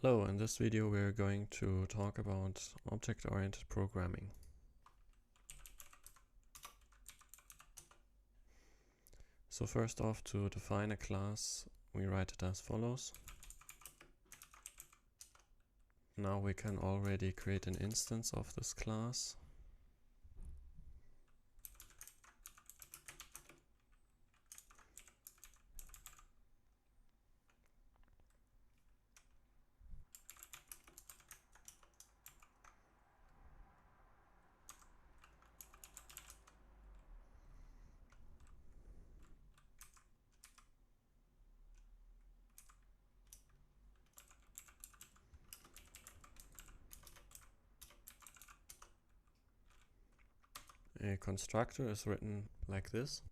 Hello, in this video we're going to talk about object-oriented programming. So first off, to define a class, we write it as follows. Now we can already create an instance of this class. A constructor is written like this.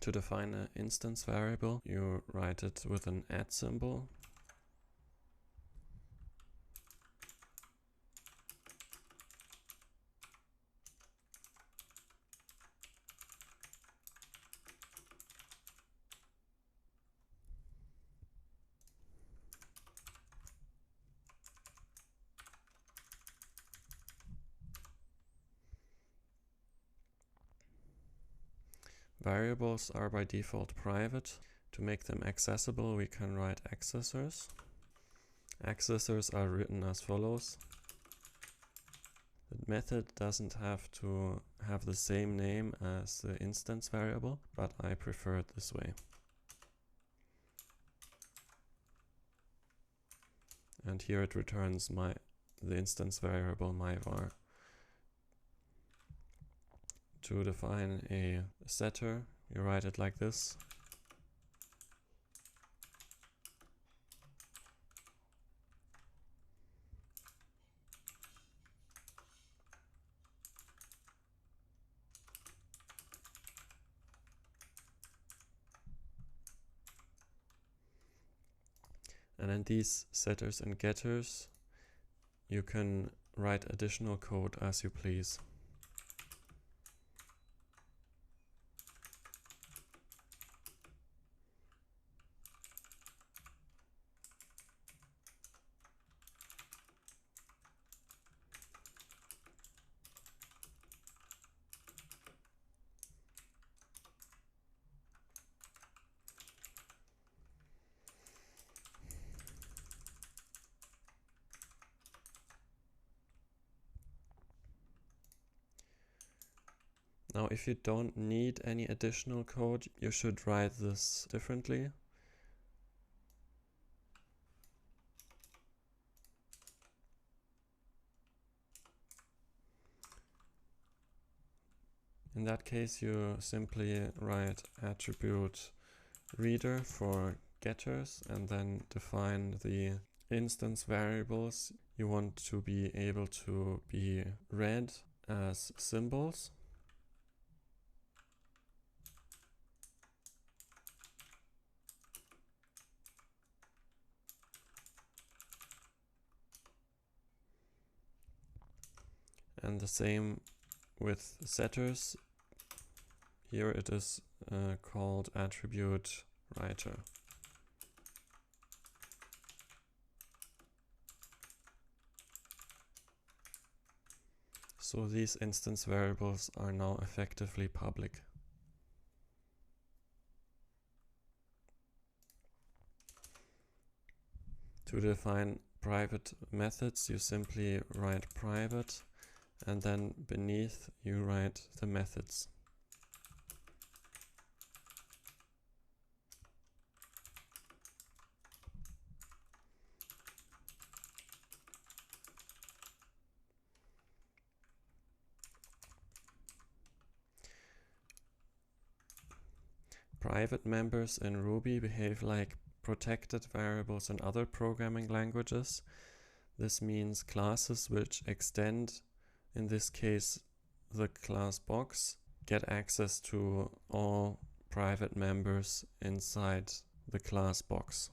To define an instance variable, you write it with an @ symbol. Variables are by default private. To make them accessible, we can write accessors. Accessors are written as follows. The method doesn't have to have the same name as the instance variable, but I prefer it this way. And here it returns the instance variable myvar. To define a setter, you write it like this. And in these setters and getters, you can write additional code as you please. Now, if you don't need any additional code, you should write this differently. In that case, you simply write attribute reader for getters and then define the instance variables you want to be able to be read as symbols. And the same with setters. Here it is called attribute writer. So these instance variables are now effectively public. To define private methods, you simply write private, and then beneath you write the methods. Private members in Ruby behave like protected variables in other programming languages. This means classes which extend, in this case, the class box, get access to all private members inside the class box.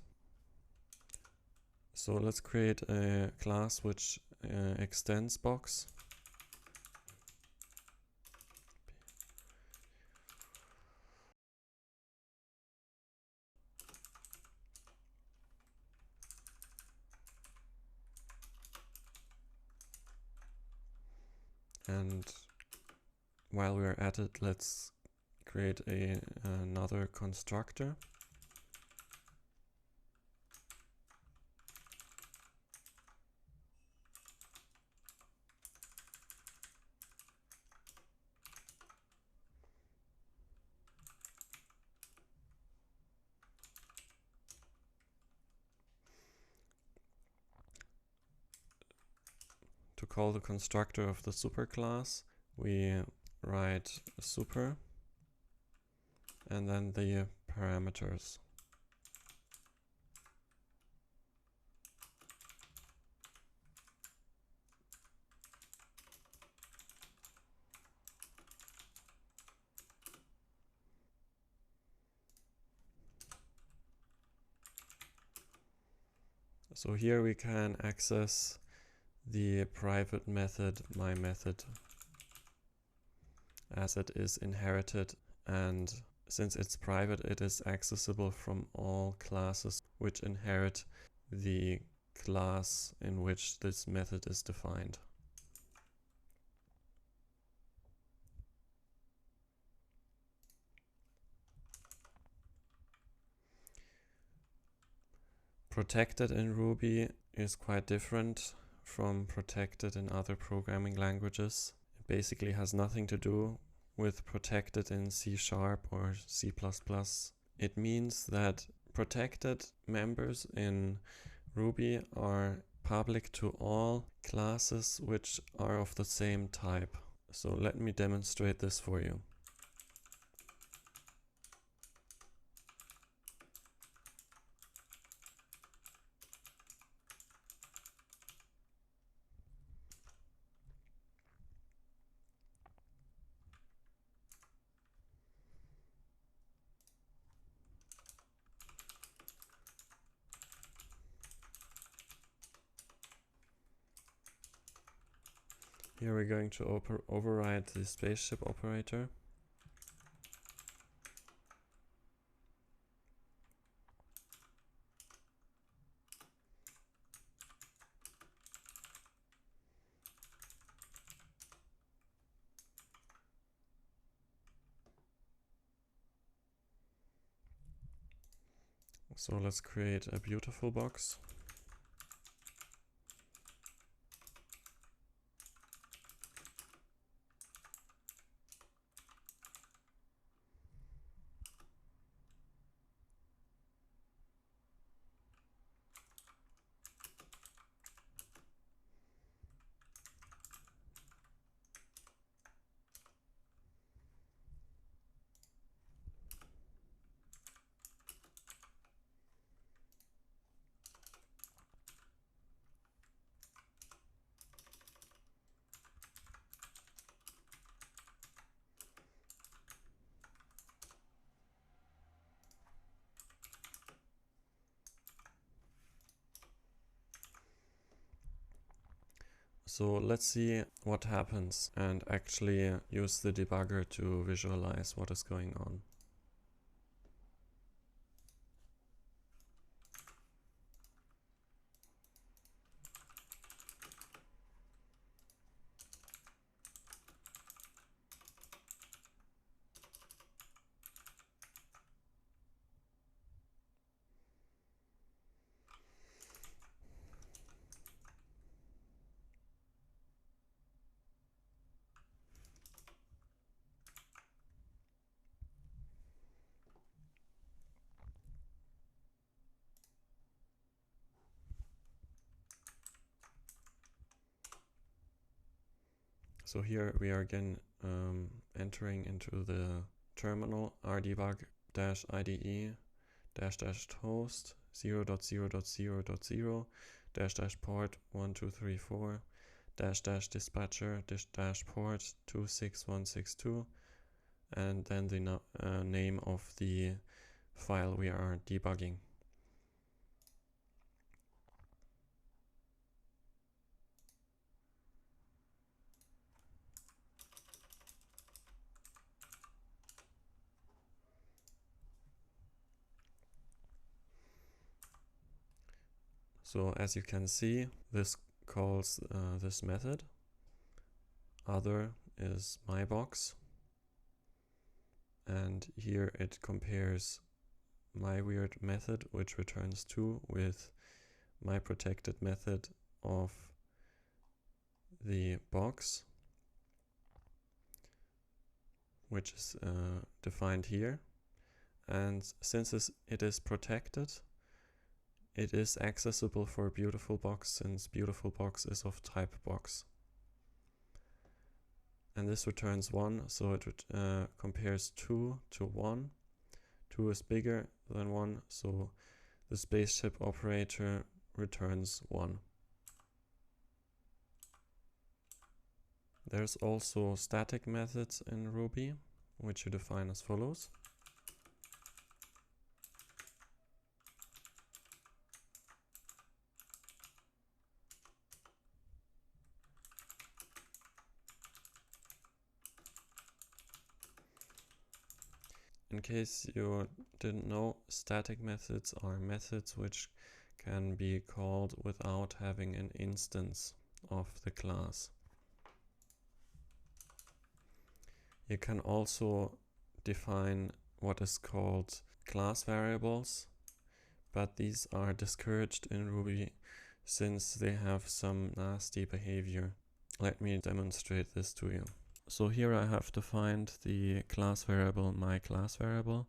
So let's create a class which extends box. And while we're at it, let's create another constructor. To call the constructor of the superclass, we write super and then the parameters. So here we can access the private method, my method, as it is inherited, and since it's private, it is accessible from all classes which inherit the class in which this method is defined. Protected in Ruby is quite different from protected in other programming languages. It basically has nothing to do with protected in C# or C++. It means that protected members in Ruby are public to all classes which are of the same type. So let me demonstrate this for you. Here we're going to override the spaceship operator. So let's create a beautiful box. So let's see what happens and actually use the debugger to visualize what is going on. So here we are again entering into the terminal rdebug-ide-host 0.0.0.0 -port1234 -dispatcher -port 26162, and then the name of the file we are debugging. So as you can see, this calls this method other is my box, and here it compares my weird method, which returns 2, with my protected method of the box, which is defined here. And since it is protected, it is accessible for beautiful box, since beautiful box is of type box. And this returns 1, so it compares 2 to 1. 2 is bigger than 1, so the spaceship operator returns 1. There's also static methods in Ruby, which you define as follows. In case you didn't know, static methods are methods which can be called without having an instance of the class. You can also define what is called class variables, but these are discouraged in Ruby since they have some nasty behavior. Let me demonstrate this to you. So here I have defined the class variable myClassVariable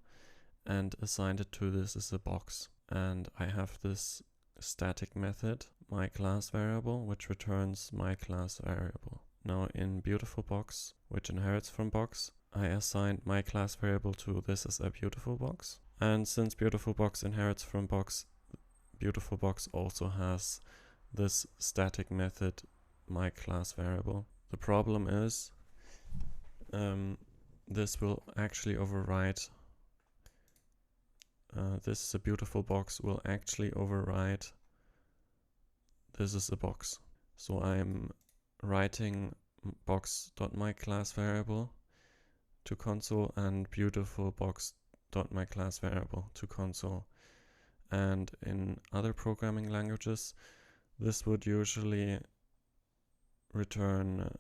and assigned it to this as a box. And I have this static method myClassVariable, which returns myClassVariable. Now in BeautifulBox, which inherits from box, I assigned myClassVariable to this as a BeautifulBox. And since BeautifulBox inherits from box, BeautifulBox also has this static method myClassVariable. The problem is this will actually overwrite. This is a BeautifulBox will actually overwrite. This is a box. So I'm writing box.myClassVariable to console and BeautifulBox.myClassVariable to console. And in other programming languages, this would usually return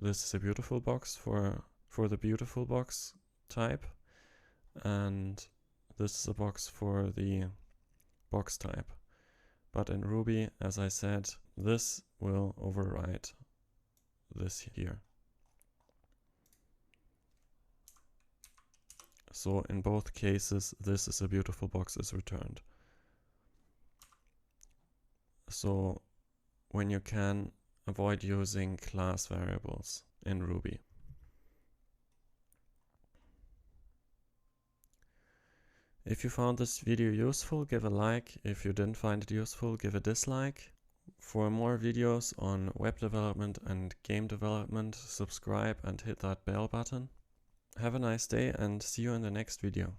this is a BeautifulBox for the BeautifulBox type, and this is a box for the box type. But in Ruby, as I said, this will override this here. So in both cases, this is a BeautifulBox is returned. So when you can avoid using class variables in Ruby. If you found this video useful, give a like. If you didn't find it useful, give a dislike. For more videos on web development and game development, subscribe and hit that bell button. Have a nice day and see you in the next video.